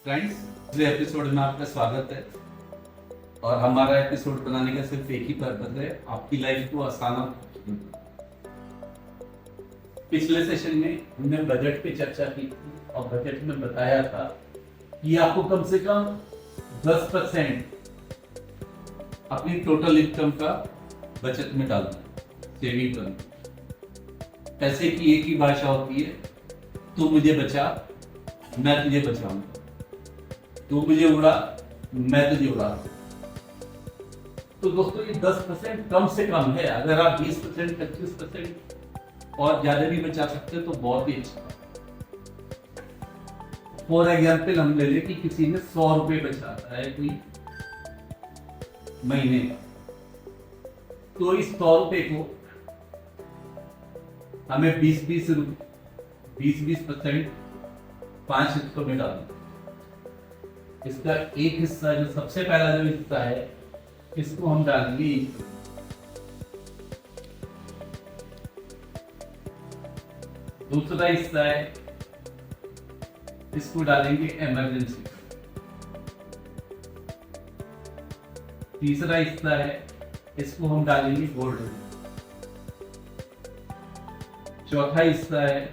Friends, पिछले episode में आपका स्वागत है। और हमारा एपिसोड बनाने का सिर्फ एक ही पर्पज है, आपकी लाइफ को आसान और पिछले सेशन में हमने बजट पे चर्चा की थी और बजट में बताया था कि आपको कम से कम 10% अपनी टोटल इनकम का बचत में डालना, सेविंग करना। पैसे की एक ही भाषा होती है, तू मुझे बचा मैं तुझे बचाऊंगा, तू मुझे उड़ा मैं तुझे उड़ा। तो दोस्तों ये 10% कम से कम है। अगर आप 20%, 25% और ज्यादा भी बचा सकते हैं तो बहुत ही अच्छा। फॉर एग्जाम्पल हम ले लें कि किसी ने 100 रुपए बचाता है कोई महीने, तो इस 100 रुपए को हमें 20% 5 हिस्सों में डालना। इसका एक हिस्सा जो सबसे पहला जो हिस्सा है इसको हम डालेंगे, दूसरा हिस्सा है इसको डालेंगे इमरजेंसी, तीसरा हिस्सा है इसको हम डालेंगे गोल्ड, चौथा हिस्सा है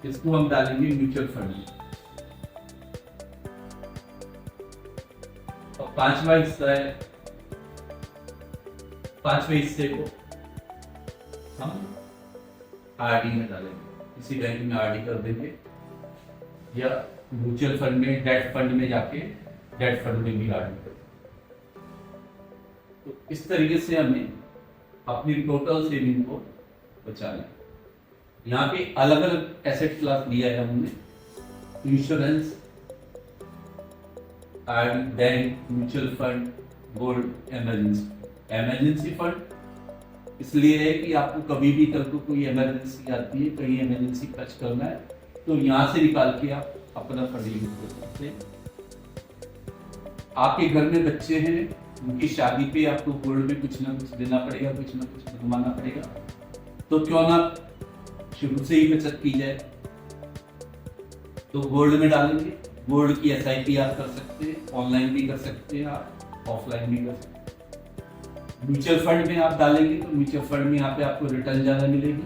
इसको हम डालेंगे म्यूचुअल फंड में, और पांचवा हिस्सा है, पांचवे हिस्से को हम आरडी में डालेंगे। किसी बैंक में आरडी कर देंगे या म्यूचुअल फंड में, डेट फंड में जाके डेट फंड में भी आरडी कर देंगे। तो इस तरीके से हमें अपनी टोटल सेविंग को बचाना है। यहाँ पे अलग अलग एसेट क्लास लिया है हमने, insurance, bank, mutual fund, gold, emergency fund इसलिए है कि आपको कभी भी कल को कोई इमरजेंसी आती है, कहीं इमरजेंसी खर्च करना है तो यहाँ से निकाल के आप अपना फंड यूज कर सकते हैं। आपके घर में बच्चे हैं, उनकी शादी पे आपको गोल्ड में कुछ ना कुछ देना पड़ेगा, कुछ ना कुछ बनवाना पड़ेगा, तो क्यों ना शुरू से ही बचत की जाए। तो गोल्ड में डालेंगे, गोल्ड की SIP आप कर सकते हैं, ऑनलाइन भी कर सकते हैं, आप ऑफलाइन भी कर सकते हैं। म्यूचुअल फंड में आप डालेंगे तो म्यूचुअल फंड में यहाँ पे आपको रिटर्न ज्यादा मिलेगी,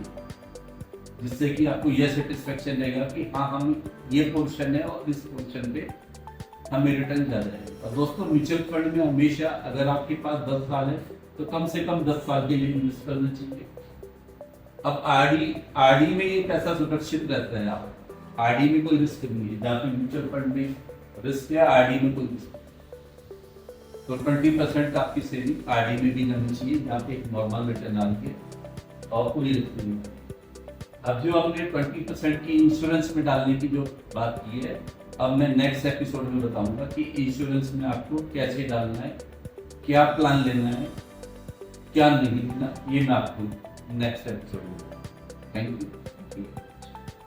जिससे कि आपको यह सेटिस्फेक्शन रहेगा कि हाँ हम ये पोर्शन है और इस पोर्शन पे हमें रिटर्न ज्यादा है। और दोस्तों म्यूचुअल फंड में हमेशा अगर आपके पास 10 साल है तो कम से कम 10 साल के लिए इन्वेस्ट करना चाहिए। अब आरडी में ये पैसा सुरक्षित रहता है, आप आरडी में कोई रिस्क नहीं है, जहाँ पे म्यूचुअल फंड में रिस्क है आरडी में कोई रिस्क। तो 20% आपकी सेविंग आरडी में भी करनी चाहिए, जहाँ पे एक नॉर्मल रिटर्न आ रही है और कोई रिस्क नहीं है। अब जो हमने 20% की इंश्योरेंस में डालने की जो बात की है, अब मैं नेक्स्ट एपिसोड में बताऊंगा कि इंश्योरेंस में आपको कैसे डालना है, क्या प्लान लेना है, क्या नहीं लेना, ये मैं आपको नेक्स्ट एपिसोड में। Thank you.